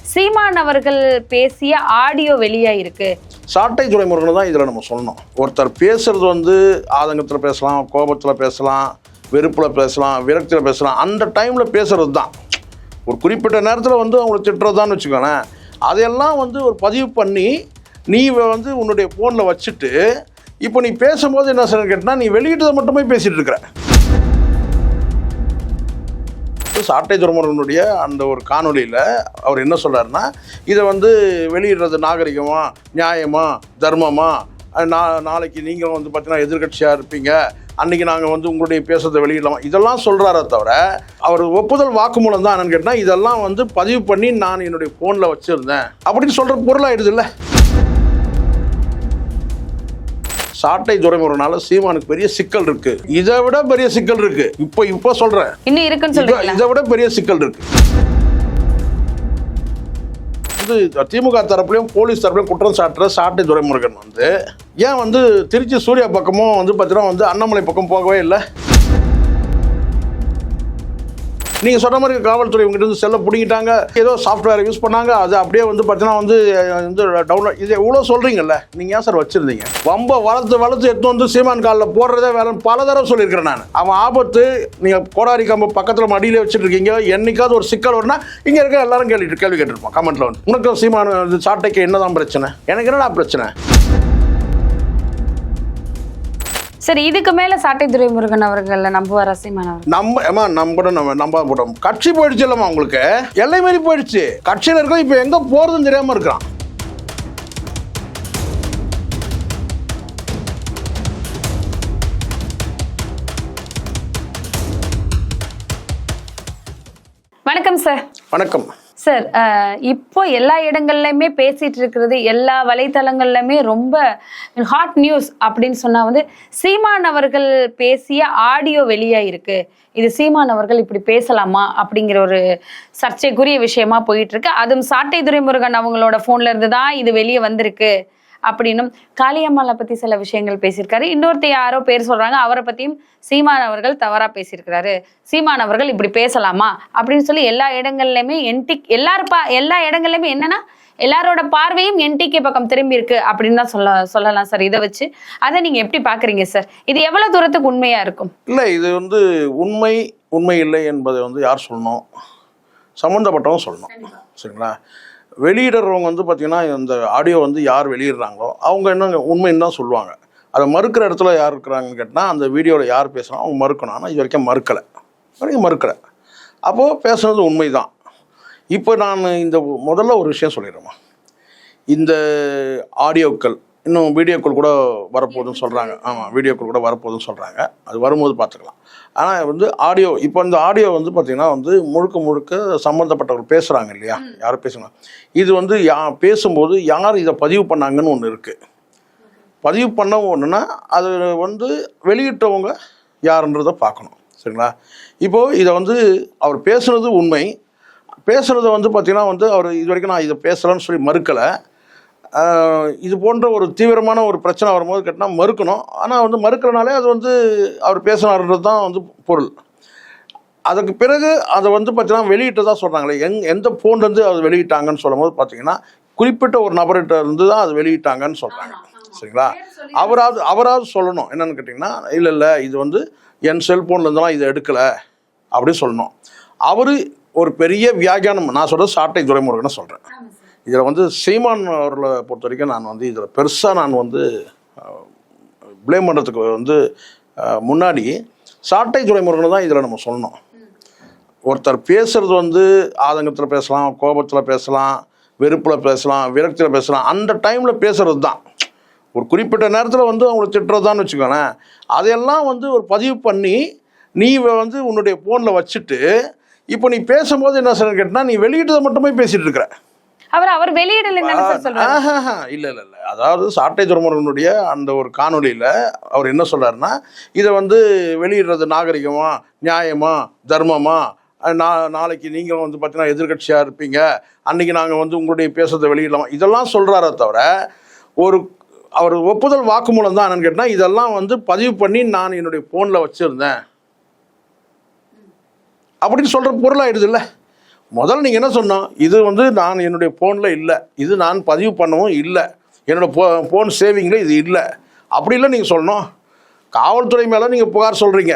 சீமான் அவர்கள் பேசிய ஆடியோ வெளியாயிருக்கு. சாட்டை துரைமுருகன் தான் இதில் நம்ம சொல்லணும். ஒருத்தர் பேசுறது வந்து ஆதங்கத்தில் பேசலாம், கோபத்தில் பேசலாம், வெறுப்பில் பேசலாம், விரக்தியில் பேசலாம். அந்த டைமில் பேசுறது தான். ஒரு குறிப்பிட்ட நேரத்தில் வந்து அவங்களை திட்டுறதான்னு வச்சுக்கோங்களேன். அதையெல்லாம் வந்து ஒரு பதிவு பண்ணி நீ வந்து உன்னுடைய ஃபோனில் வச்சுட்டு இப்போ நீ பேசும்போது என்ன சொல்ல கேட்டால் நீ வெளியிட்டதை மட்டுமே பேசிகிட்டு இருக்கிற. சாட்டை துரைமுருகனுடைய அந்த ஒரு காணொலியில் அவர் என்ன சொல்கிறாருன்னா, இதை வந்து வெளியிடுறது நாகரிகமா, நியாயமா, தர்மமா, நாளைக்கு நீங்கள் வந்து பார்த்தீங்கன்னா எதிர்கட்சியாக இருப்பீங்க, அன்றைக்கி நாங்கள் வந்து உங்களுடைய பேசுறதை வெளியிடலாமா, இதெல்லாம் சொல்கிறாரே தவிர அவர் ஒப்புதல் வாக்குமூலம் தான் என்னன்னு கேட்டால் இதெல்லாம் வந்து பதிவு பண்ணி நான் என்னுடைய ஃபோனில் வச்சுருந்தேன் அப்படின்னு சொல்கிற பொருளாகிடுது இல்லை. சாட்டை துரைமுருகனால சீமானுக்கு பெரிய சிக்கல் இருக்கு. இதை விட பெரிய சிக்கல் இருக்கு. இப்போ சொல்றேன், இன்னும் இருக்குன்னு சொல்றீங்க. இதை விட பெரிய சிக்கல் இருக்கு. வந்து திமுக தரப்புலையும் போலீஸ் தரப்புலையும் குற்றம் சாட்டுற சாட்டை துரைமுருகன் வந்து ஏன் வந்து திருச்சி சூர்யா பக்கமும் வந்து பார்த்தீங்கன்னா வந்து அண்ணாமலை பக்கம் போகவே இல்லை. நீங்கள் சொன்ன மாதிரி காவல்துறை இவங்ககிட்ட வந்து செல்லை பிடிங்கிட்டாங்க, ஏதோ சாஃப்ட்வேர் யூஸ் பண்ணாங்க, அது அப்படியே வந்து பார்த்தீங்கன்னா வந்து டவுன்லோட், இது எவ்வளோ சொல்கிறீங்கல்ல, நீங்கள் ஏன் சார் வச்சுருந்தீங்க? ரொம்ப வளர்த்து எடுத்து வந்து சீமான் காலில் போடுறதே வேலை பல தடவை சொல்லியிருக்கிறேன் நான். அவன் ஆபத்து, நீங்கள் கோடாரி கம்பு பக்கத்தில் மடியிலே வச்சுட்டு இருக்கீங்க, என்னைக்காவது ஒரு சிக்கல் வரும்னா இங்கே இருக்க எல்லாரும் கேள்வி கேட்டுருப்போம் கமெண்ட்டில் வந்து. உனக்கு சீமான் சாட்டைக்கு என்னதான் பிரச்சனை, எனக்கு என்னடா பிரச்சனை? சரி, இதுக்கு மேல சாட்டை துரைமுருகன் அவர்கள் நம்புவாரா சீமான்? நம்ப போட்டோம். கட்சி போயிடுச்சு இல்லம்மா, உங்களுக்கு எல்லை மாரி போயிடுச்சு. கட்சியில் இருக்க இப்போ எங்க போறதுன்னு தெரியாம இருக்கான். வணக்கம் சார். வணக்கம் சார். இப்போ எல்லா இடங்கள்லையுமே பேசிட்டு இருக்கிறது, எல்லா வலைத்தளங்கள்லையுமே ரொம்ப ஹாட் நியூஸ் அப்படின்னு சொன்னா வந்து சீமான் அவர்கள் பேசிய ஆடியோ வெளியாயிருக்கு. இது சீமான் அவர்கள் இப்படி பேசலாமா அப்படிங்கிற ஒரு சர்ச்சைக்குரிய விஷயமா போயிட்டு இருக்கு. அதுவும் சாட்டை துரைமுருகன் அவங்களோட போன்ல இருந்து தான் இது வெளியே வந்திருக்கு அப்படின்னும், காளியம்மாளை பத்தி சில விஷயங்கள் பேசியிருக்காரு. இன்னொருத்தர் யாரோ பேர் சொல்றாங்க, அவரை பத்தியும் சீமான் அவர்கள் தவறா பேசியிருக்கிறாரு, சீமான் அவர்கள் இப்படி பேசலாமா அப்படின்னு சொல்லி எல்லா இடங்கள்லயுமே எல்லா இடங்கள்லயுமே என்னன்னா எல்லாரோட பார்வையும் என்டிகே பக்கம் திரும்பி இருக்கு அப்படின்னு தான் சொல்லலாம் சார். இதை வச்சு அதை நீங்க எப்படி பாக்குறீங்க சார்? இது எவ்வளவு தூரத்துக்கு உண்மையா இருக்கும்? இல்லை, இது வந்து உண்மை இல்லை என்பதை வந்து யார் சொல்லணும்? சம்மந்தப்பட்டவங்க சொல்லணும். சரிங்களா? வெளியிடுறவங்க வந்து பார்த்தீங்கன்னா இந்த ஆடியோ வந்து யார் வெளியிடுறாங்களோ அவங்க என்ன உண்மைன்னு தான் சொல்லுவாங்க. அதை மறுக்கிற இடத்துல யார் இருக்கிறாங்கன்னு கேட்டால் அந்த வீடியோவில் யார் பேசுகிறாங்க அவங்க மறுக்கணும். ஆனால் இது வரைக்கும் மறுக்கலை. அப்போது பேசுனது உண்மை தான். இப்போ நான் இந்த முதல்ல ஒரு விஷயம் சொல்லிடுறேம்மா. இந்த ஆடியோக்கள் இன்னும் வீடியோக்கள் கூட வரப்போகுதுன்னு சொல்கிறாங்க. ஆமாம், வீடியோக்கள் கூட வரப்போகுதுன்னு சொல்கிறாங்க. அது வரும்போது பார்த்துக்கலாம். ஆனால் வந்து ஆடியோ, இப்போ இந்த ஆடியோ வந்து பார்த்திங்கன்னா வந்து முழுக்க சம்மந்தப்பட்டவர்கள் பேசுகிறாங்க இல்லையா, யாரும் பேசுகிறாங்க. இது வந்து பேசும்போது யார் இதை பதிவு பண்ணாங்கன்னு ஒன்று இருக்குது. பதிவு பண்ண ஒன்றுனா அது வந்து வெளியிட்டவங்க யாருன்றதை பார்க்கணும். சரிங்களா? இப்போது இதை வந்து அவர் பேசுனது உண்மை. பேசுகிறத வந்து பார்த்திங்கன்னா வந்து அவர் இது வரைக்கும் நான் இதை பேசலான்னு சொல்லி மறுக்கலை. இது போன்ற ஒரு தீவிரமான ஒரு பிரச்சனை வரும்போது கேட்டால் மறுக்கணும். ஆனால் வந்து மறுக்கிறனாலே அது வந்து அவர் பேசினார்ன்றது தான் வந்து பொருள். அதுக்கு பிறகு அதை வந்து பார்த்தீங்கன்னா வெளியிட்டு தான் சொல்கிறாங்களே, எந்த ஃபோன்லேருந்து அது வெளியிட்டாங்கன்னு சொல்லும் போது பார்த்தீங்கன்னா குறிப்பிட்ட ஒரு நபர்கிட்ட இருந்து தான் அது வெளியிட்டாங்கன்னு சொல்கிறாங்க. சரிங்களா? அவராவது சொல்லணும். என்னென்னு கேட்டிங்கன்னா, இல்லை இது வந்து என் செல்ஃபோன்லேருந்துலாம் இதை எடுக்கலை அப்படி சொல்லணும். அவர் ஒரு பெரிய வியாக்கியானம், நான் சொல்கிறது சாட்டை துரைமுருகனை சொல்கிறேன். இதில் வந்து சீமான் அவர்களை பொறுத்த வரைக்கும் நான் வந்து இதில் பெருசாக நான் வந்து ப்ளேம் பண்ணுறதுக்கு வந்து முன்னாடி சாட்டை துரைமுருகனை தான் இதில் நம்ம சொல்லணும். ஒருத்தர் பேசுகிறது வந்து ஆதங்கத்தில் பேசலாம், கோபத்தில் பேசலாம், வெறுப்பில் பேசலாம், விரக்தியில் பேசலாம். அந்த டைமில் பேசுகிறது தான். ஒரு குறிப்பிட்ட நேரத்தில் வந்து அவங்களை திட்டுறதான்னு வச்சுக்கோங்களேன். அதையெல்லாம் வந்து ஒரு பதிவு பண்ணி நீ வந்து உன்னுடைய ஃபோனில் வச்சுட்டு இப்போ நீ பேசும்போது என்ன சொல்ல கேட்டால் நீ வெளியிட்டதை மட்டுமே பேசிகிட்டு இருக்கிற. அவர் வெளியிடல. இல்லை, அதாவது சாட்டை துரைமுருகனுடைய அந்த ஒரு காணொலியில் அவர் என்ன சொல்றாருன்னா, இதை வந்து வெளியிடுறது நாகரிகமா, நியாயமா, தர்மமா, நாளைக்கு நீங்கள் வந்து பார்த்தீங்கன்னா எதிர்கட்சியாக இருப்பீங்க, அன்றைக்கி நாங்கள் வந்து உங்களுடைய பேசுறதை வெளியிடலாமா, இதெல்லாம் சொல்கிறாரே தவிர அவர் ஒப்புதல் வாக்குமூலம் தான் என்னன்னு கேட்டால் இதெல்லாம் வந்து பதிவு பண்ணி நான் என்னுடைய ஃபோனில் வச்சுருந்தேன் அப்படின்னு சொல்கிற பொருளாகிடுது இல்லை. முதல்ல நீங்கள் என்ன சொன்னோம், இது வந்து நான் என்னுடைய ஃபோனில் இல்லை, இது நான் பதிவு பண்ணவும் இல்லை, என்னோடய ஃபோன் சேவிங்கில் இது இல்லை, அப்படி இல்லை நீங்கள் சொல்லணும். காவல்துறை மேலே நீங்கள் புகார் சொல்கிறீங்க,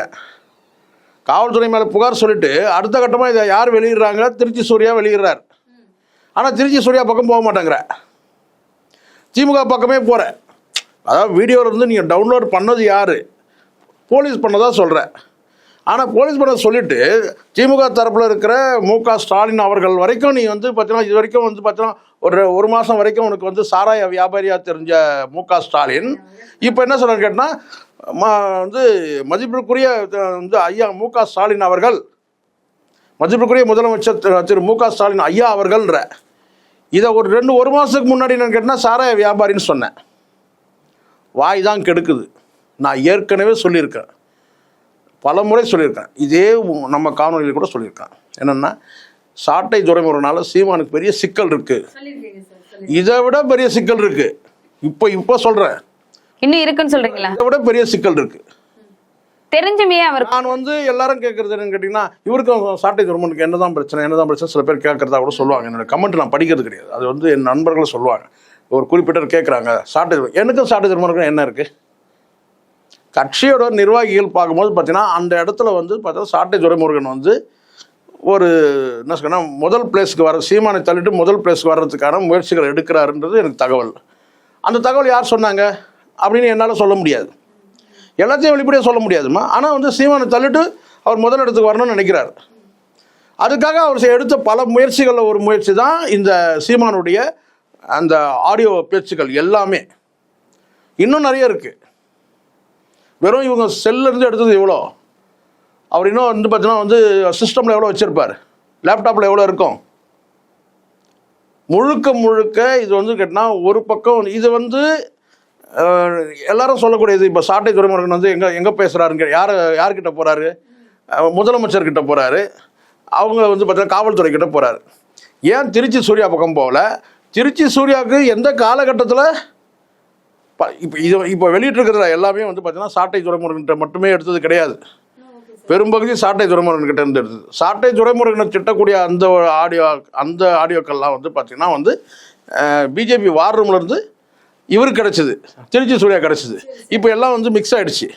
காவல்துறை மேலே புகார் சொல்லிவிட்டு அடுத்த கட்டமாக இதை யார் வெளியிடுறாங்க, திருச்சி சூர்யா வெளியிடுறார். ஆனால் திருச்சி சூர்யா பக்கம் போக மாட்டேங்கிற, திமுக பக்கமே போகிற. அதாவது வீடியோவிலேருந்து நீங்கள் டவுன்லோட் பண்ணது யார், போலீஸ் பண்ணதாக சொல்கிறேன். ஆனால் போலீஸ் பண்ண சொல்லிவிட்டு திமுக தரப்பில் இருக்கிற மு.க. ஸ்டாலின் அவர்கள் வரைக்கும் நீ வந்து பார்த்தீங்கன்னா இது வரைக்கும் வந்து பார்த்தீங்கன்னா ஒரு மாதம் வரைக்கும் உனக்கு வந்து சாராய வியாபாரியாக தெரிஞ்ச மு.க. ஸ்டாலின் இப்போ என்ன சொல்கிறான்னு கேட்டால் வந்து மதிப்பிற்குரிய வந்து ஐயா மு.க. ஸ்டாலின் அவர்கள், மதிப்பிற்குரிய முதலமைச்சர் திரு மு.க. ஸ்டாலின் ஐயா அவர்கள்ன்ற இதை ஒரு மாதத்துக்கு முன்னாடி நான் கேட்டால் சாராய வியாபாரின்னு சொன்னேன். வாய் தான் கெடுக்குது. நான் ஏற்கனவே சொல்லியிருக்கேன், பல முறை சொல்லியிருக்கேன், இதே நம்ம காணொலியில் கூட சொல்லியிருக்கேன். என்னென்னா சாட்டை துறைமுறைனால சீமானுக்கு பெரிய சிக்கல் இருக்குது, இதை விட பெரிய சிக்கல் இருக்குது. இப்போ சொல்கிறேன், இன்னும் இருக்குன்னு சொல்கிறீங்களா? இதை விட பெரிய சிக்கல் இருக்குது. தெரிஞ்சுமே அவர் நான் வந்து எல்லாரும் கேட்குறது என்னன்னு கேட்டிங்கன்னா, இவருக்கும் சாட்டை துறைமுறைக்கு என்னதான் பிரச்சனை சில பேர் கேட்குறதா கூட சொல்லுவாங்க. என்னோட கமெண்ட் நான் படிக்கிறது கிடையாது, அது வந்து என் நண்பர்களும் சொல்லுவாங்க. ஒரு குறிப்பிட்டர் கேட்குறாங்க சாட்டை, எனக்கும் சாட்டை துறைமுறைக்கும் என்ன இருக்குது. கட்சியோட நிர்வாகிகள் பார்க்கும்போது பார்த்தீங்கன்னா அந்த இடத்துல வந்து பார்த்தா சாட்டை துரைமுருகன் வந்து ஒரு என்ன சொன்னால் முதல் பிளேஸ்க்கு வர, சீமானை தள்ளிட்டு முதல் பிளேஸ்க்கு வர்றதுக்கான முயற்சிகள் எடுக்கிறாருன்றது எனக்கு தகவல். அந்த தகவல் யார் சொன்னாங்க அப்படின்னு என்னால் சொல்ல முடியாது, எல்லாத்தையும் வெளிப்படையாக சொல்ல முடியாதுமா. ஆனால் வந்து சீமானை தள்ளிட்டு அவர் முதல் இடத்துக்கு வரணும்னு நினைக்கிறார். அதுக்காக அவர் எடுத்த பல முயற்சிகளில் ஒரு முயற்சி தான் இந்த சீமானுடைய அந்த ஆடியோ பேச்சுக்கள் எல்லாமே. இன்னும் நிறைய இருக்குது. வெறும் இவங்க செல்லிருந்து எடுத்தது எவ்வளோ, அவர் இன்னும் வந்து பார்த்தீங்கன்னா வந்து சிஸ்டமில் எவ்வளோ வச்சுருப்பார், லேப்டாப்பில் எவ்வளோ இருக்கும். முழுக்க இது வந்து கேட்டால் ஒரு பக்கம் இது வந்து எல்லாரும் சொல்லக்கூடியது. இப்போ சாட்டை துறைமுருகன் வந்து எங்கே பேசுகிறாருங்க, யார்கிட்ட போகிறாரு, முதலமைச்சர்கிட்ட போகிறாரு, அவங்க வந்து பார்த்தீங்கன்னா காவல்துறைக்கிட்ட போகிறாரு. ஏன் திருச்சி சூர்யா பக்கம் போகல? திருச்சி சூர்யாவுக்கு எந்த காலகட்டத்தில் இப்போ வெளியிட்டிருக்கிறதுல எல்லாமே வந்து பார்த்தீங்கன்னா சாட்டை துறைமுருகன்கிட்ட மட்டுமே எடுத்தது கிடையாது, பெரும்பகுதி சாட்டை துறைமுருகன்கிட்ட இருந்து எடுத்தது. சாட்டை துறைமுருகனை திட்டக்கூடிய அந்த ஆடியோக்கள்லாம் வந்து பார்த்தீங்கன்னா வந்து பிஜேபி வார் ரூம்லேருந்து இவருக்கு கிடச்சிது, திருச்சி சூர்யா கிடச்சிது. இப்போ எல்லாம் வந்து மிக்ஸ் ஆகிடுச்சு.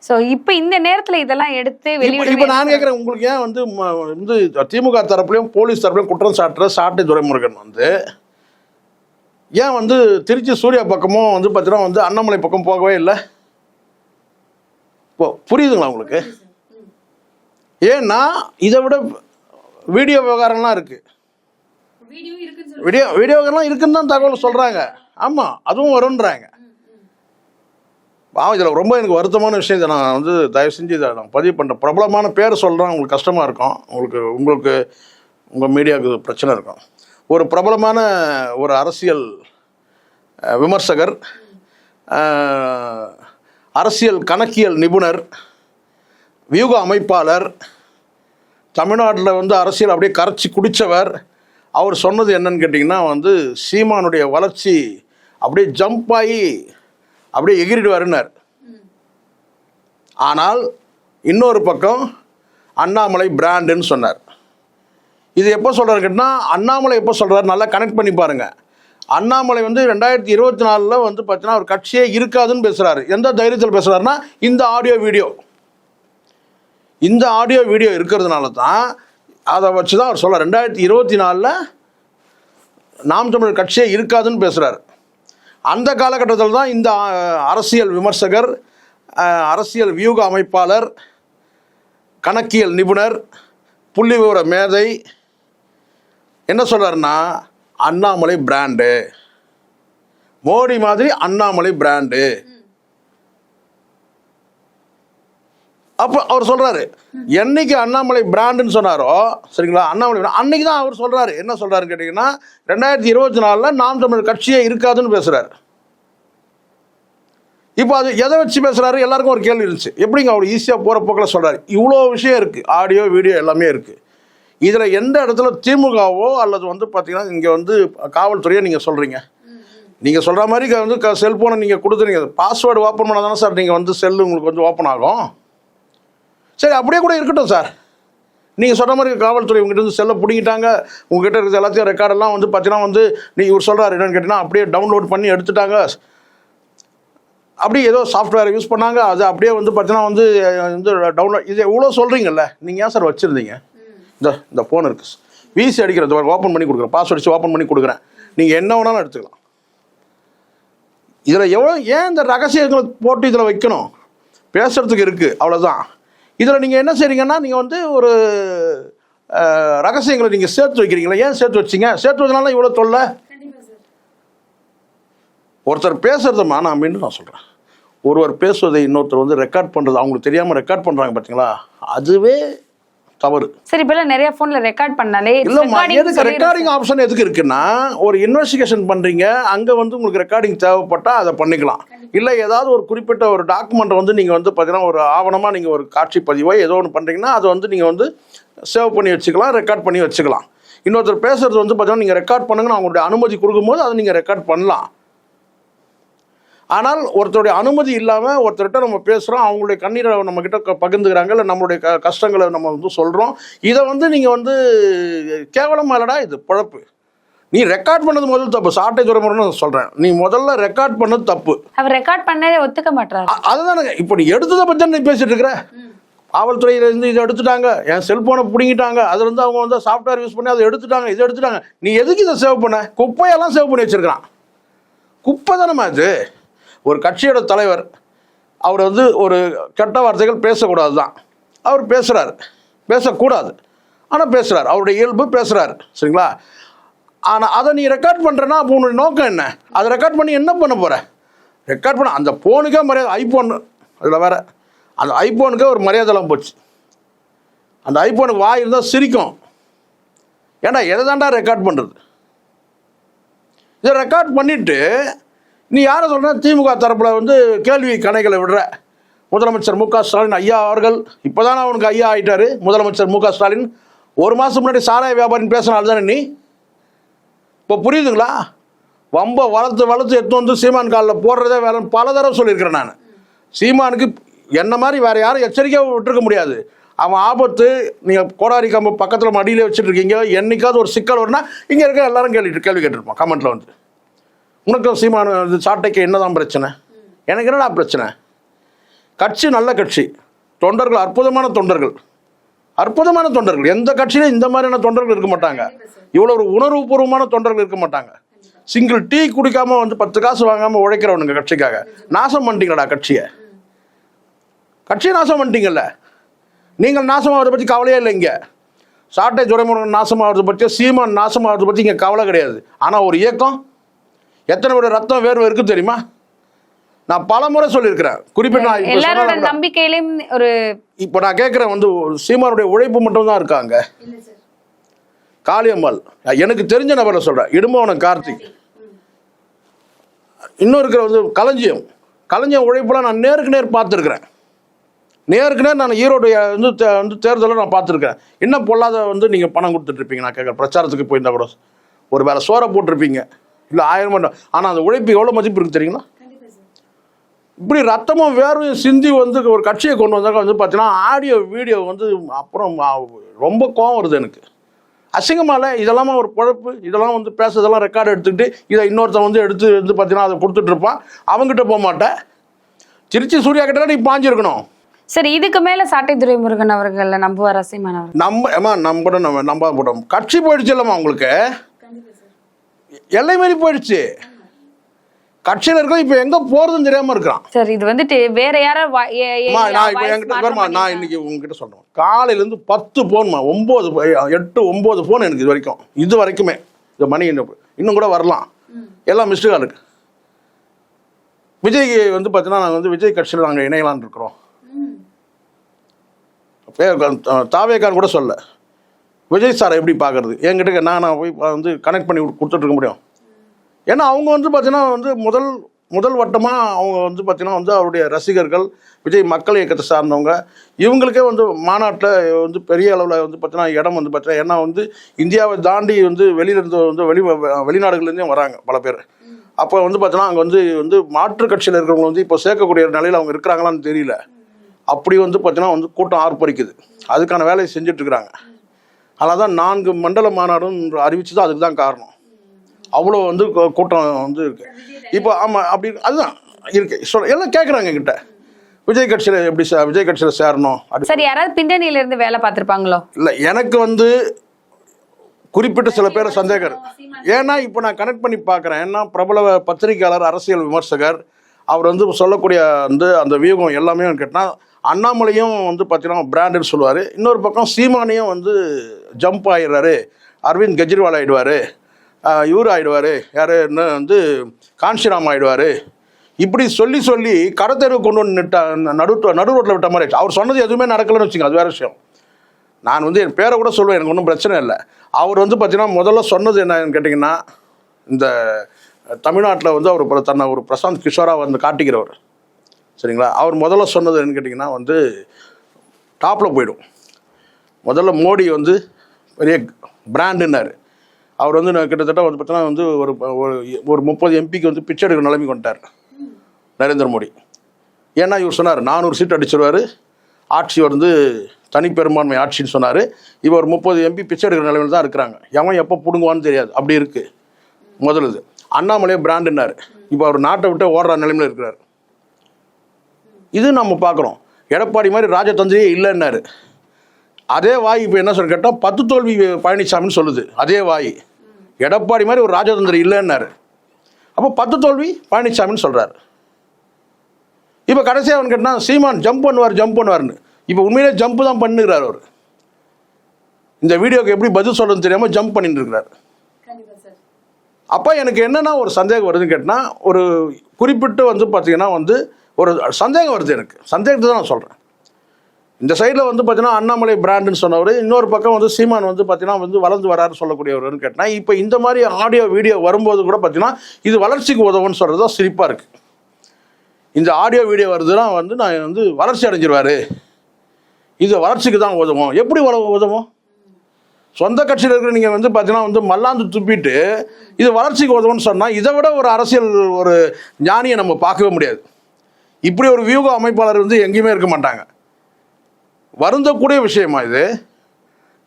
ஸோ இப்போ இந்த நேரத்தில் இதெல்லாம் எடுத்து இப்போ நான் கேட்குறேன், உங்களுக்கு ஏன் வந்து திமுக தரப்புலையும் போலீஸ் தரப்புலையும் குற்றம் சாட்டுற சாட்டை துறைமுருகன் வந்து ஏன் வந்து திருச்சி சூர்யா பக்கமும் வந்து பார்த்தீங்கன்னா வந்து அண்ணாமலை பக்கம் போகவே இல்லை? புரியுதுங்களா உங்களுக்கு? ஏன்னா இதை விட வீடியோ விவகாரம்லாம் இருக்குது, வீடியோலாம் இருக்குன்னு தான் தகவல் சொல்கிறாங்க. ஆமாம், அதுவும் வரும்ன்றாங்க. இதில் ரொம்ப எனக்கு வருத்தமான விஷயம். இதை நான் வந்து தயவு செஞ்சு இதை நான் பதிவு பண்ணுறேன். பிரபலமான பேர் சொல்கிறேன், உங்களுக்கு கஷ்டமாக இருக்கும், உங்களுக்கு உங்கள் மீடியாவுக்கு பிரச்சனை இருக்கும். ஒரு பிரபலமான ஒரு அரசியல் விமர்சகர், அரசியல் கணக்கியல் நிபுணர், வியூக அமைப்பாளர், தமிழ்நாட்டில் வந்து அரசியல் அப்படியே கரைச்சி குடித்தவர், அவர் சொன்னது என்னன்னு கேட்டிங்கன்னா வந்து சீமானுடைய வளர்ச்சி அப்படியே ஜம்ப் ஆகி அப்படியே எகிரிடுவாருன்னார். ஆனால் இன்னொரு பக்கம் அண்ணாமலை பிராண்டுன்னு சொன்னார். இது எப்போ சொல்கிறாரு கேட்டால், அண்ணாமலை எப்போ சொல்கிறார் நல்லா கனெக்ட் பண்ணி பாருங்கள். அண்ணாமலை வந்து 2024 வந்து பார்த்தீங்கன்னா ஒரு கட்சியே இருக்காதுன்னு பேசுகிறாரு. எந்த தைரியத்தில் பேசுகிறாருன்னா இந்த ஆடியோ வீடியோ இருக்கிறதுனால தான் அதை வச்சு தான் அவர் சொல்கிறார் 2024 நாம் தமிழர் கட்சியே இருக்காதுன்னு பேசுகிறார். அந்த காலகட்டத்தில் தான் இந்த அரசியல் விமர்சகர், அரசியல் வியூக அமைப்பாளர், கணக்கியல் நிபுணர், புள்ளி விவர மேதை என்ன சொல்கிறாருன்னா அண்ணாமலை பிராண்டு, மோடி மாதிரி அண்ணாமலை பிராண்டு. அப்போ அவர் சொல்கிறாரு, என்னைக்கு அண்ணாமலை பிராண்டுன்னு சொன்னாரோ சரிங்களா, அண்ணாமலை அன்னைக்கு தான் அவர் சொல்கிறாரு. என்ன சொல்கிறாருன்னு கேட்டிங்கன்னா 2024 நாம் தமிழர் கட்சியே இருக்காதுன்னு பேசுகிறார். இப்போ அது எதை வச்சு பேசுகிறாரு எல்லாருக்கும் ஒரு கேள்வி இருந்துச்சு. எப்படிங்க அவர் ஈஸியாக போகிற போக்கில் சொல்கிறாரு? இவ்வளோ விஷயம் இருக்குது, ஆடியோ வீடியோ எல்லாமே இருக்குது. இதில் எந்த இடத்துல திமுகவோ அல்லது வந்து பார்த்தீங்கன்னா இங்கே வந்து காவல்துறையோ நீங்கள் சொல்கிறீங்க, நீங்கள் சொல்கிற மாதிரி வந்து செல்ஃபோனை நீங்கள் கொடுத்துறீங்க, பாஸ்வேர்டு ஓப்பன் பண்ணால் தானே சார் நீங்கள் வந்து செல்லு உங்களுக்கு வந்து ஓப்பன் ஆகும். சரி அப்படியே கூட இருக்கட்டும் சார், நீங்கள் சொன்ன மாதிரி காவல்துறை உங்ககிட்ட இருந்து செல்லை பிடிங்கிட்டாங்க, உங்ககிட்ட இருக்கிற எல்லாத்தையும் ரெக்கார்டெல்லாம் வந்து பார்த்தீங்கன்னா வந்து இவர் சொல்கிறார் என்னன்னு கேட்டிங்கன்னா அப்படியே டவுன்லோட் பண்ணி எடுத்துட்டாங்க, அப்படியே ஏதோ சாஃப்ட்வேரை யூஸ் பண்ணாங்க, அது அப்படியே வந்து பார்த்தீங்கன்னா வந்து டவுன்லோட், இது எவ்வளோ சொல்கிறீங்கல்ல, நீங்கள் ஏன் சார் வச்சுருந்தீங்க? இந்த ஃபோன் இருக்குது, வீசி அடிக்கிறது, ஓப்பன் பண்ணி கொடுக்குறேன், பாஸ்வேர்ட் வச்சு ஓப்பன் பண்ணி கொடுக்குறேன், நீங்கள் என்ன வேணாலும் எடுத்துக்கலாம். இதில் எவ்வளோ ஏன் இந்த ரகசியங்களை போட்டு இதில் வைக்கணும்? பேசுகிறதுக்கு இருக்குது, அவ்வளோதான். இதில் நீங்கள் என்ன செய்றீங்கன்னா, நீங்கள் வந்து ஒரு ரகசியங்களை நீங்கள் சேர்த்து வைக்கிறீங்களா? ஏன் சேர்த்து வச்சிங்க? சேர்த்து வச்சனால இவ்வளோ தொல்லை. ஒருத்தர் பேசுறதுமா, நான் மீண்டும் நான் சொல்கிறேன், ஒருவர் பேசுவதை இன்னொருத்தர் வந்து ரெக்கார்ட் பண்ணுறது, அவங்களுக்கு தெரியாமல் ரெக்கார்ட் பண்ணுறாங்க பார்த்தீங்களா, அதுவே தவறு. சரி, இப்பெல்லாம் நிறைய போன்ல ரெக்கார்ட் பண்ணாலே இல்லம்மா, எதுக்கு ரெக்கார்டிங் ஆப்ஷன் எதுக்கு இருக்குன்னா, ஒரு இன்வெஸ்டிகேஷன் பண்றீங்க, அங்க வந்து உங்களுக்கு ரெக்கார்டிங் தேவைப்பட்டா அதை பண்ணிக்கலாம். இல்ல ஏதாவது ஒரு குறிப்பிட்ட ஒரு டாக்குமெண்ட் வந்து நீங்க வந்து பாத்தீங்கன்னா ஒரு ஆவணமா நீங்க ஒரு காட்சி பதிவோ ஏதோ ஒன்று பண்றீங்கன்னா அதை வந்து நீங்க வந்து சேவ் பண்ணி வச்சுக்கலாம், ரெக்கார்ட் பண்ணி வச்சுக்கலாம். இன்னொருத்தர் பேசுறது வந்து பாத்தீங்கன்னா நீங்க ரெக்கார்ட் பண்ணுங்கன்னு அவங்களுடைய அனுமதி கொடுக்கும்போது அதை நீங்க ரெக்கார்ட் பண்ணலாம். ஆனால் ஒருத்தருடைய அனுமதி இல்லாமல் ஒருத்தர்கிட்ட நம்ம பேசுகிறோம், அவங்களுடைய கண்ணீரை நம்மக்கிட்ட பகிர்ந்துக்கிறாங்க, இல்லை நம்மளுடைய கஷ்டங்களை நம்ம வந்து சொல்கிறோம், இதை வந்து நீங்கள் வந்து கேவலமாக இல்லடா இது பழப்பு. நீ ரெக்கார்ட் பண்ணது முதல் தப்பு, சாட்டை துறைமுறைன்னு சொல்கிறேன், நீ முதல்ல ரெக்கார்ட் பண்ணது தப்பு. அவர் ரெக்கார்ட் பண்ணதே ஒத்துக்க மாட்டாரு. அதுதானங்க இப்போ நீ எடுத்ததை பற்றி தான் நீ பேசிட்டு இருக்கிற. காவல்துறையிலேருந்து இதை எடுத்துட்டாங்க, என் செல்ஃபோனை பிடிங்கிட்டாங்க, அதில் வந்து அவங்க வந்து சாஃப்ட்வேர் யூஸ் பண்ணி அதை எடுத்துட்டாங்க, இதை எடுத்துட்டாங்க. நீ எதுக்கு இதை சேவ் பண்ண? குப்பையெல்லாம் சேவ் பண்ணி வச்சுருக்கிறான். குப்பை தானேம்மா இது. ஒரு கட்சியோட தலைவர் அவர் வந்து ஒரு கெட்ட வார்த்தைகள் பேசக்கூடாது தான், அவர் பேசுகிறார், பேசக்கூடாது ஆனால் பேசுகிறார், அவருடைய இயல்பு பேசுகிறார், சரிங்களா? ஆனால் அதை நீ ரெக்கார்ட் பண்ணுறேன்னா அப்போ உன்னுடைய நோக்கம் என்ன? அதை ரெக்கார்ட் பண்ணி என்ன பண்ண போகிற? ரெக்கார்ட் பண்ண அந்த ஃபோனுக்கே மரியாதை, ஐஃபோன் அதில் வேறு, அந்த ஐஃபோனுக்கே ஒரு மரியாதைலாம் போச்சு. அந்த ஐஃபோனுக்கு வாய் இருந்தால் சிரிக்கும். ஏன்னா எதை தாண்டா ரெக்கார்ட் பண்ணுறது? இதை ரெக்கார்ட் பண்ணிவிட்டு நீ யாரை சொல்கிற? திமுக தரப்பில் வந்து கேள்வி கணைகளை விடுற முதலமைச்சர் மு க ஸ்டாலின் ஐயா அவர்கள். இப்போ தானே அவனுக்கு ஐயா ஆகிட்டார் முதலமைச்சர் மு க ஸ்டாலின். ஒரு மாதம் முன்னாடி சாராய வியாபாரின்னு பேசினால தானே நீ. இப்போ புரியுதுங்களா? வம்ப வளர்த்து எடுத்து வந்து சீமான் காலில் போடுறதே வேலைன்னு பல தடவை சொல்லியிருக்கிறேன் நான். சீமானுக்கு என்ன மாதிரி வேறு யாரும் எச்சரிக்கையாக விட்டுருக்க முடியாது. அவன் ஆபத்து. நீங்கள் கோடாரி கம்பு பக்கத்தில் மடியிலே வச்சுட்டு இருக்கீங்க, என்னைக்காவது ஒரு சிக்கல் வரும்னா இங்கே இருக்க எல்லாரும் கேள்வி கேட்டிருப்பான் கமெண்ட்டில் வந்து. உனக்கும் சீமான சாட்டைக்கு என்னதான் பிரச்சனை? எனக்கு என்னடா பிரச்சனை? கட்சி நல்ல கட்சி, தொண்டர்கள் அற்புதமான தொண்டர்கள், அற்புதமான தொண்டர்கள். எந்த கட்சியிலும் இந்த மாதிரியான தொண்டர்கள் இருக்க மாட்டாங்க, இவ்வளோ ஒரு உணர்வுபூர்வமான தொண்டர்கள் இருக்க மாட்டாங்க. சிங்கிள் டீ குடிக்காமல் வந்து 10 காசு வாங்காமல் உழைக்கிறவனுங்க கட்சிக்காக. நாசம் பண்ணிட்டீங்களா கட்சியை? கட்சியை நாசம் பண்ணிட்டீங்கல்ல. நீங்கள் நாசமாகிறத பற்றி கவலையே இல்லை. இங்கே சாட்டை துறைமுருகன் நாசமாகிறத பற்றி, சீமான் நாசமாகிறத பற்றி இங்கே கவலை கிடையாது. ஆனால் ஒரு இயக்கம் எத்தனை பேர் ரத்தம் வேர்வை இருக்கு தெரியுமா? நான் பல முறை சொல்லியிருக்கிறேன். குறிப்பிட்ட எல்லாரோட நம்பிக்கையிலும் ஒரு இப்போ நான் கேட்குறேன் வந்து சீமானுடைய உழைப்பு மட்டும் தான் இருக்காங்க. காளியம்மாள் எனக்கு தெரிஞ்ச நபரை சொல்கிறேன், இடும்பவனம் கார்த்திக், இன்னும் இருக்கிற வந்து களஞ்சியம் உழைப்புலாம் நான் நேருக்கு நேர் பார்த்துருக்குறேன். நேருக்கு நேர் நான் ஈரோடு வந்து தேர்தலில் நான் பார்த்துருக்கேன். என்ன பொல்லாத வந்து நீங்கள் பணம் கொடுத்துட்ருப்பீங்க. நான் கேட்குறேன், பிரச்சாரத்துக்கு போயிருந்தா கூட ஒரு வேலை சோறை போட்டிருப்பீங்க, இல்லை 1000 மட்டும். ஆனால் அந்த உழைப்பு எவ்வளோ மதிப்பு இருக்குது தெரியுங்களா? இப்படி ரத்தமும் வேர்வையும் சிந்தி வந்து ஒரு கட்சியை கொண்டு வந்தாக்க வந்து பார்த்தீங்கன்னா ஆடியோ வீடியோ வந்து அப்புறம் ரொம்ப கோவம் வருது எனக்கு. அசிங்கமால இதெல்லாமா ஒரு பொழப்பு? இதெல்லாம் வந்து பேசுறதெல்லாம் ரெக்கார்டு எடுத்துக்கிட்டு இதை இன்னொருத்தன் வந்து எடுத்து வந்து பார்த்தீங்கன்னா அதை கொடுத்துட்ருப்பான். அவங்ககிட்ட போக மாட்டேன். திருச்சி சூர்யா கிட்ட நீ பாஞ்சிருக்கணும். சரி, இதுக்கு மேல சாட்டை துரைமுருகன் அவர்கள் நம்புவாரா சீமான் அவர்? நம்ப போட்டோம். கட்சி போயிடுச்சு இல்லம்மா உங்களுக்கு, எல்லை மாரி போயிடுச்சு. கட்சியில் இருக்க இப்ப எங்க போறதுன்னு தெரியாம இருக்கிறான். சரி, இது வந்துட்டு வேற யாரோ நான் இன்னைக்கு உங்ககிட்ட சொல்றேன், காலையில இருந்து 10 போன்மா, 8-9 போன் எனக்கு இது வரைக்குமே இந்த மணி இன்னும் கூட வரலாம், எல்லாம் மிஸ்டு கால் இருக்கு. விஜய் வந்து பார்த்தீங்கன்னா நாங்கள் வந்து விஜய் கட்சியில் நாங்கள் இணையலான்னு இருக்கிறோம். தாவேக்கான்னு கூட சொல்ல, விஜய் சாரை எப்படி பார்க்கறது என்கிட்ட நான் போய் வந்து கனெக்ட் பண்ணி கொடுத்துட்ருக்க முடியும். ஏன்னா அவங்க வந்து பார்த்தீங்கன்னா வந்து முதல் வட்டமாக அவங்க வந்து பார்த்தீங்கன்னா வந்து அவருடைய ரசிகர்கள், விஜய் மக்கள் இயக்கத்தை சார்ந்தவங்க, இவங்களுக்கே வந்து மாநாட்டில் வந்து பெரிய அளவில் வந்து பார்த்தீங்கன்னா இடம் வந்து பார்த்தீங்கன்னா, ஏன்னா வந்து இந்தியாவை தாண்டி வந்து வெளியிலேருந்து வந்து வெளிநாடுகள்லேருந்தே வராங்க பல பேர். அப்போ வந்து பார்த்தீங்கன்னா அங்கே வந்து மாற்று கட்சியில் இருக்கிறவங்க வந்து இப்போ சேர்க்கக்கூடிய நிலையில் அவங்க இருக்கிறாங்களான்னு தெரியல. அப்படி வந்து பார்த்தீங்கன்னா வந்து கூட்டம் ஆர்ப்பரிக்குது. அதுக்கான வேலையை செஞ்சிட்ருக்குறாங்க. அதனால தான் 4 மண்டல மாநாடும் அறிவிச்சது அதுக்கு தான் காரணம். அவ்வளோ வந்து கூட்டம் வந்து இருக்குது இப்போ. ஆமாம், அப்படி அதுதான் இருக்குது. எல்லாம் கேட்குறாங்க என்கிட்ட, விஜய் கட்சியில் எப்படி விஜய் கட்சியில் சேரணும் அப்படி. சார், யாராவது பின்னணியில இருந்து வேலை பார்த்துருப்பாங்களோ? இல்லை, எனக்கு வந்து குறிப்பிட்ட சில பேர் சந்தேகம். ஏன்னா இப்போ நான் கனெக்ட் பண்ணி பார்க்குறேன். ஏன்னா பிரபல பத்திரிகையாளர், அரசியல் விமர்சகர், அவர் வந்து சொல்லக்கூடிய வந்து அந்த வியூகம் எல்லாமே கேட்டால் அண்ணாமலையும் வந்து பார்த்தீங்கன்னா பிராண்டுன்னு சொல்லுவார். இன்னொரு பக்கம் சீமானையும் வந்து ஜம்ப் ஆகிடுறாரு, அரவிந்த் கெஜ்ரிவால் ஆகிடுவார், இவர் ஆகிடுவார், யார் என்ன வந்து காஞ்சிராம் ஆகிடுவார். இப்படி சொல்லி சொல்லி கடத்தெருவு கொண்டு வந்து நடு ரோட்டில் விட்ட மாதிரி ஆச்சு. அவர் சொன்னது எதுவுமே நடக்கலைன்னு வச்சுங்க, அது வேறு விஷயம். நான் வந்து என் பேரை கூட சொல்லுவேன், எனக்கு ஒன்றும் பிரச்சனை இல்லை. அவர் வந்து பார்த்தீங்கன்னா முதல்ல சொன்னது என்னன்னு கேட்டிங்கன்னா, இந்த தமிழ்நாட்டில் வந்து அவர் தன்னை ஒரு பிரசாந்த் கிஷோராக வந்து காட்டிக்கிறவர், சரிங்களா? அவர் முதல்ல சொன்னது என்னன்னு கேட்டிங்கன்னா வந்து டாப்பில் போயிடும். முதல்ல மோடி வந்து பெரிய பிராண்டுன்னாரு. அவர் வந்து கிட்டத்தட்ட வந்து பார்த்தீங்கன்னா வந்து ஒரு 30 எம்பிக்கு வந்து பிச்சை எடுக்கிற நிலைமை கொண்டார் நரேந்திர மோடி. ஏன்னா இவர் சொன்னார் 400 சீட் அடிச்சிருவார், ஆட்சி வந்து தனிப்பெரும்பான்மை ஆட்சின்னு சொன்னார். இவர் 30 எம்பி பிச்சை எடுக்கிற நிலைமையில் தான் இருக்கிறாங்க. எவன் எப்போ பிடுங்குவான்னு தெரியாது, அப்படி இருக்குது முதலுது. அண்ணாமலையே பிராண்டுன்னாரு. இப்போ அவர் நாட்டை விட்டு ஓடுற நிலைமையில் இருக்கிறார். இது நம்ம பார்க்குறோம். எடப்பாடி மாதிரி ராஜதந்திரியே இல்லைன்னாரு. அதே வாய் இப்போ என்ன சொல்ல கேட்டால் 10 தோல்வி பழனிசாமின்னு சொல்லுது. அதே வாய் எடப்பாடி மாதிரி ஒரு ராஜதந்திரி இல்லைன்னாரு. அப்போ 10 தோல்வி பழனிசாமின்னு சொல்கிறாரு. இப்போ கடைசியாக அவன் கேட்டால் சீமான் ஜம்ப் பண்ணுவார்னு. இப்போ உண்மையிலே ஜம்ப் தான் பண்ணுகிறார் அவர். இந்த வீடியோக்கு எப்படி பதில் சொல்கிறதுன்னு தெரியாமல் ஜம்ப் பண்ணிட்டு இருக்கிறார். அப்போ எனக்கு என்னென்னா ஒரு சந்தேகம் வருதுன்னு கேட்டால், ஒரு குறிப்பிட்டு வந்து பார்த்திங்கன்னா வந்து ஒரு சந்தேகம் வருது. எனக்கு சந்தேகத்தை தான் நான் சொல்கிறேன். இந்த சைடில் வந்து பார்த்தீங்கன்னா அண்ணாமலை பிராண்டுன்னு சொன்னவர், இன்னொரு பக்கம் வந்து சீமான் வந்து பார்த்தீங்கன்னா வந்து வளர்ந்து வராருன்னு சொல்லக்கூடியவர்னு கேட்டால், இப்போ இந்த மாதிரி ஆடியோ வீடியோ வரும்போது கூட பார்த்தீங்கன்னா இது வளர்ச்சிக்கு உதவுன்னு சொல்கிறது தான் சிரிப்பாக இருக்குது. இந்த ஆடியோ வீடியோ வருதுன்னா வந்து நான் வந்து வளர்ச்சி அடைஞ்சிருவார், இது வளர்ச்சிக்கு தான் உதவும். எப்படி உதவும்? சொந்த கட்சியில் இருக்கிற நீங்கள் வந்து பார்த்தீங்கன்னா வந்து மல்லாந்து துப்பிட்டு இது வளர்ச்சிக்கு உதவுன்னு சொன்னால், இதை விட ஒரு அரசியல் ஒரு ஞானியை நம்ம பார்க்கவே முடியாது. இப்படி ஒரு வியூக அமைப்பாளர் வந்து எங்கேயுமே இருக்க மாட்டாங்க. வருந்தக்கூடிய விஷயமா இது?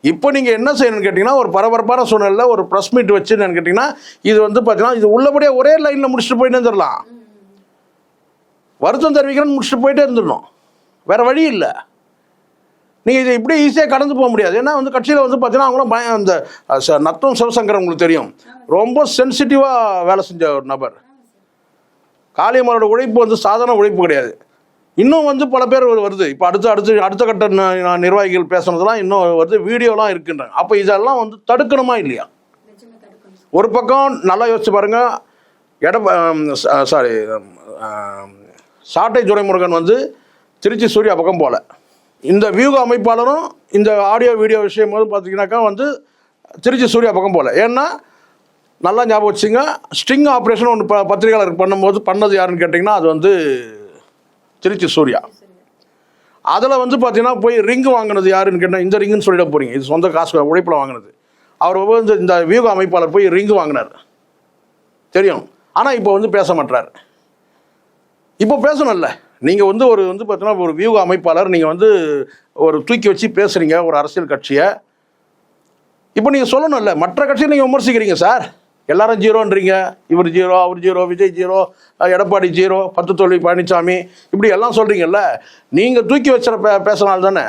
இப்போ நீங்கள் என்ன செய்யணும்னு கேட்டிங்கன்னா, ஒரு பரபரப்பான சூழ்நிலையில் ஒரு ப்ரெஸ் மீட் வச்சு என்னன்னு கேட்டிங்கன்னா, இது வந்து பார்த்தீங்கன்னா இது உள்ளபடியே ஒரே லைனில் முடிச்சுட்டு போயிட்டே இருந்துடலாம். வருத்தம் தெரிவிக்கிறேன்னு முடிச்சுட்டு போயிட்டே இருந்துடணும், வேறு வழி இல்லை. நீங்கள் இதை இப்படி ஈஸியாக கடந்து போக முடியாது. ஏன்னா வந்து கட்சியில் வந்து பார்த்தீங்கன்னா அவங்களும் அந்த நத்தம் சிவசங்கர் உங்களுக்கு தெரியும், ரொம்ப சென்சிட்டிவாக வேலை செஞ்ச ஒரு நபர். காளியம்மனோட உழைப்பு வந்து சாதாரண உழைப்பு கிடையாது. இன்னும் வந்து பல பேர் வருது. இப்போ அடுத்த கட்ட நிர்வாகிகள் பேசுனதெல்லாம் இன்னும் வருது, வீடியோலாம் இருக்குன்றாங்க. அப்போ இதெல்லாம் வந்து தடுக்கணுமா இல்லையா? ஒரு பக்கம் நல்லா யோசிச்சு பாருங்கள். சாட்டை துரைமுருகன் வந்து திருச்சி சூர்யா பக்கம் போல, இந்த வியூக அமைப்பாளரும் இந்த ஆடியோ வீடியோ விஷயம் போது பார்த்தீங்கன்னாக்கா வந்து திருச்சி சூர்யா பக்கம் போல. ஏன்னா நல்லா ஞாபகம் வச்சுங்க, ஸ்ட்ரிங் ஆப்ரேஷன் ஒன்று பத்திரிகையாளருக்கு பண்ணும்போது பண்ணது யாருன்னு கேட்டிங்கன்னா அது வந்து திருச்சி சூர்யா. அதில் வந்து பார்த்தீங்கன்னா போய் ரிங்கு வாங்கினது யாருன்னு கேட்டால் இந்த ரிங்குன்னு சொல்லிட போகிறீங்க, இது சொந்த காசு உழைப்பில் வாங்கினது. அவர் வந்து இந்த வியூக அமைப்பாளர் போய் ரிங்கு வாங்கினார் தெரியும். ஆனால் இப்போ வந்து பேச மாட்டார். இப்போ பேசணும்ல, நீங்கள் வந்து ஒரு வந்து பார்த்தீங்கன்னா ஒரு வியூக அமைப்பாளர், நீங்கள் வந்து ஒரு தூக்கி வச்சு பேசுகிறீங்க ஒரு அரசியல் கட்சியை. இப்போ நீங்கள் சொல்லணும்ல, மற்ற கட்சியை நீங்கள் விமர்சிக்கிறீங்க சார், எல்லாரும் ஜீரோன்றீங்க, இவர் ஜீரோ, அவர் zero, Vijay zero, Edappadi zero, 10 தோல்வி பழனிசாமி, இப்படி எல்லாம் சொல்கிறீங்கல்ல. நீங்கள் தூக்கி வச்சுற பேசுனால தானே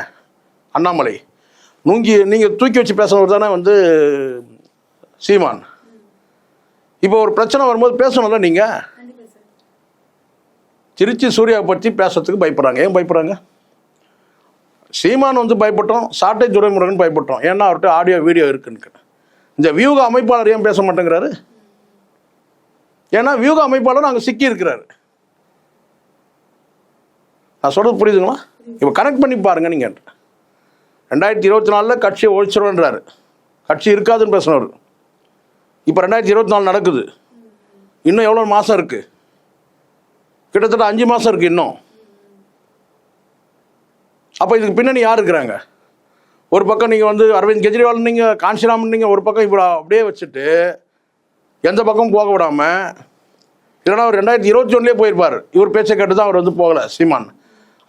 அண்ணாமலை, நீங்கள் தூக்கி வச்சு பேசுனவர் தானே வந்து சீமான். இப்போ ஒரு பிரச்சனை வரும்போது பேசணும்ல. நீங்கள் திருச்சி சூர்யாவை பற்றி பேசுறதுக்கு பயப்படுறாங்க. ஏன் பயப்படுறாங்க? சீமான் வந்து பயப்பட்டோம், சாட்டை துரைமுருகன் பயப்பட்டோம். ஏன்னா அவர்கிட்ட ஆடியோ வீடியோ இருக்குன்னு. இந்த வியூக அமைப்பாளர் ஏன் பேச மாட்டேங்கிறாரு? ஏன்னா வியூக அமைப்பாளர் அங்கே சிக்கி இருக்கிறாரு. நான் சொல்றது புரியுதுங்களா? இப்போ கனெக்ட் பண்ணி பாருங்க. நீங்கள் 2024 கட்சியை ஒழிச்சிருவேன்றாரு, கட்சி இருக்காதுன்னு பேசினவர். இப்போ 2024 நடக்குது, இன்னும் எவ்வளோ மாதம் இருக்குது? கிட்டத்தட்ட 5 மாதம் இருக்குது இன்னும். அப்போ இதுக்கு பின்னணி யார் இருக்கிறாங்க? ஒரு பக்கம் நீங்கள் வந்து அரவிந்த் கெஜ்ரிவால், நீங்கள் காஞ்சிராமன், நீங்கள் ஒரு பக்கம் இப்போ அப்படியே வச்சுட்டு எந்த பக்கம் போக விடாமல், இல்லைனா அவர் 2021 போயிருப்பார். இவர் பேச்சை கேட்டு தான் அவர் வந்து போகலை சீமான்.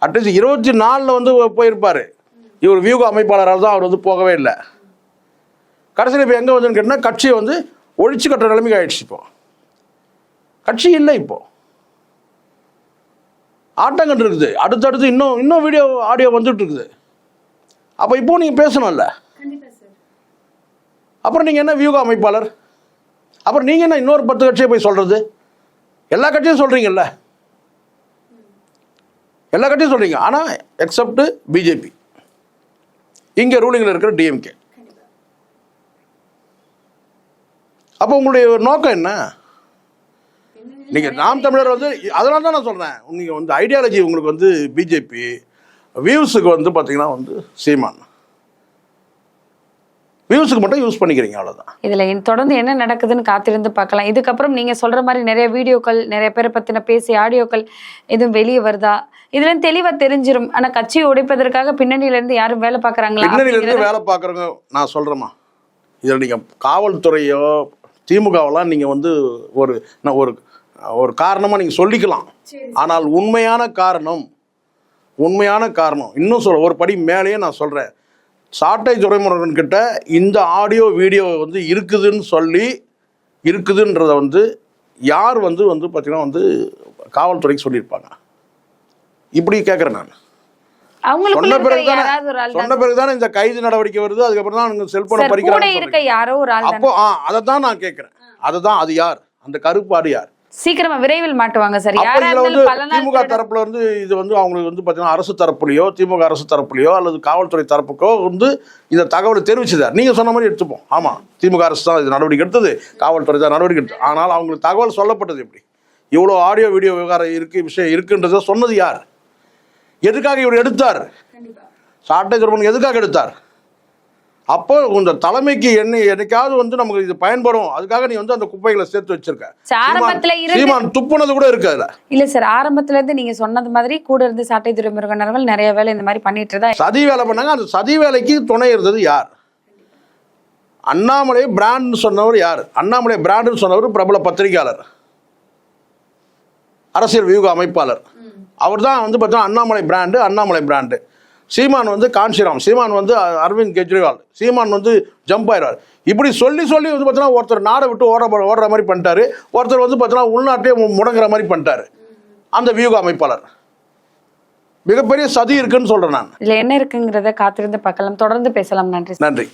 அட்லீஸ்ட் 24 வந்து போயிருப்பார். இவர் வியூக அமைப்பாளரால் தான் அவர் வந்து போகவே இல்லை. கடைசியில் இப்போ எங்கே வந்துன்னு கேட்டால் கட்சியை வந்து ஒழிச்சு கட்டுற நிலைமைக்கு ஆயிடுச்சு. இப்போ கட்சி இல்லை, இப்போ ஆட்டங்கண்டு இருக்குது. அடுத்தடுத்து இன்னும் வீடியோ ஆடியோ வந்துட்டு இருக்குது. அப்போ இப்போ நீங்கள் பேசணும்ல. அப்புறம் நீங்கள் என்ன வியூக அமைப்பாளர்? அப்புறம் நீங்கள் என்ன இன்னொரு 10 கட்சியை போய் சொல்கிறது? எல்லா கட்சியும் சொல்கிறீங்கல்ல, எல்லா கட்சியும் சொல்கிறீங்க. ஆனால் எக்ஸப்ட் பிஜேபி, இங்கே ரூலிங்கில் இருக்கிற டிஎம்கே. அப்போ உங்களுடைய நோக்கம் என்ன? நீங்கள் நாம் தமிழர் வந்து அதனால தான் நான் சொல்கிறேன், நீங்கள் வந்து ஐடியாலஜி உங்களுக்கு வந்து பிஜேபி, வியூஸுக்கு வந்து பார்த்தீங்கன்னா வந்து சீமான், வியூஸுக்கு மட்டும் யூஸ் பண்ணிக்கிறீங்க, அவ்வளோதான். இதில் தொடர்ந்து என்ன நடக்குதுன்னு காத்திருந்து பார்க்கலாம். இதுக்கப்புறம் நீங்கள் சொல்கிற மாதிரி நிறைய வீடியோக்கள், நிறைய பேரை பற்றின பேசி ஆடியோக்கள் எதுவும் வெளியே வருதா, இதுல தெளிவாக தெரிஞ்சிடும். ஆனால் கட்சியை உடைப்பதற்காக பின்னணியிலேருந்து யாரும் வேலை பார்க்குறாங்களா? பின்னணியிலேருந்து வேலை பார்க்குறவங்க நான் சொல்கிறேம்மா, இதில் நீங்கள் காவல்துறையோ திமுகவெல்லாம் நீங்கள் வந்து ஒரு காரணமாக நீங்கள் சொல்லிக்கலாம். ஆனால் உண்மையான காரணம் இன்னும் ஒரு படி மேலேயே நான் சொல்கிறேன். சாட்டை துரைமுருகன் கிட்ட இந்த ஆடியோ வீடியோ வந்து இருக்குதுன்றத வந்து யார் வந்து பார்த்தீங்கன்னா வந்து காவல்துறைக்கு சொல்லியிருப்பாங்க? இப்படி கேட்குறேன் நான். சொன்ன பிறகுதானே இந்த கைது நடவடிக்கை வருது. அதுக்கப்புறம் தான் செல்போனை பறிக்கிறாங்க. அப்போ அதை தான் நான் கேட்குறேன். அது யார்? அந்த கருப்பாடு யார்? சீக்கிரமா விரைவில் மாட்டுவாங்க சார். திமுக தரப்புல இருந்து இது வந்து அவங்களுக்கு வந்து பார்த்தீங்கன்னா அரசு தரப்புலையோ, திமுக அரசு தரப்புலையோ அல்லது காவல்துறை தரப்புக்கோ வந்து இந்த தகவலை தெரிவிச்சுதார். நீங்க சொன்ன மாதிரி எடுத்துப்போம். ஆமா, திமுக அரசு தான் இது நடவடிக்கை எடுத்தது, காவல்துறை தான் நடவடிக்கை எடுத்தது. ஆனால் அவங்களுக்கு தகவல் சொல்லப்பட்டது எப்படி? இவ்வளோ ஆடியோ வீடியோ விவகாரம் விஷயம் இருக்குன்றத சொன்னது யார்? எதுக்காக இவர் எடுத்தார்? சாட்டை துரைமுருகன் எதுக்காக எடுத்தார்? அப்போ இந்த தலைமைக்கு என்னைக்காவது வந்து நமக்கு இது பயன்படும், அதுக்காக நீ வந்து அந்த குப்பைகளை சேர்த்து வச்சிருக்க. சீமான் துப்புனது கூட இருக்கு அதுல. இல்ல சார், ஆரம்பத்துல இருந்து நீங்க சொன்னது மாதிரி கூட இருந்து சாட்டை துரைமுருகன் அவர்கள் நிறைய வேலை இந்த மாதிரி பண்ணிட்டு தான் சதி வேலை பண்ணாங்க. அந்த சதி வேலைக்கு துணை இருந்தது யார்? அண்ணாமலை பிராண்ட் சொன்னவர் யார்? அண்ணாமலை பிராண்ட் சொன்னவர் பிரபல பத்திரிகையாளர், அரசியல் வியூக அமைப்பாளர். அவர் தான் வந்து பார்த்தீங்கன்னா அண்ணாமலை பிராண்டு. சீமான் வந்து காஞ்சிராம், சீமான் வந்து அரவிந்த் கெஜ்ரிவால், சீமான் வந்து ஜம்ப் ஆயிடுவார். இப்படி சொல்லி வந்து பார்த்தீங்கன்னா ஒருத்தர் நாடை விட்டு ஓடுற மாதிரி பண்ணிட்டாரு, ஒருத்தர் வந்து பார்த்தீங்கன்னா உள்நாட்டையே முடங்குற மாதிரி பண்ணிட்டாரு. அந்த வியூக அமைப்பாளர் மிகப்பெரிய சதி இருக்குன்னு சொல்றேன் நான். இதுல என்ன இருக்குங்கிறத காத்திருந்து பார்க்கலாம். தொடர்ந்து பேசலாம். நன்றி.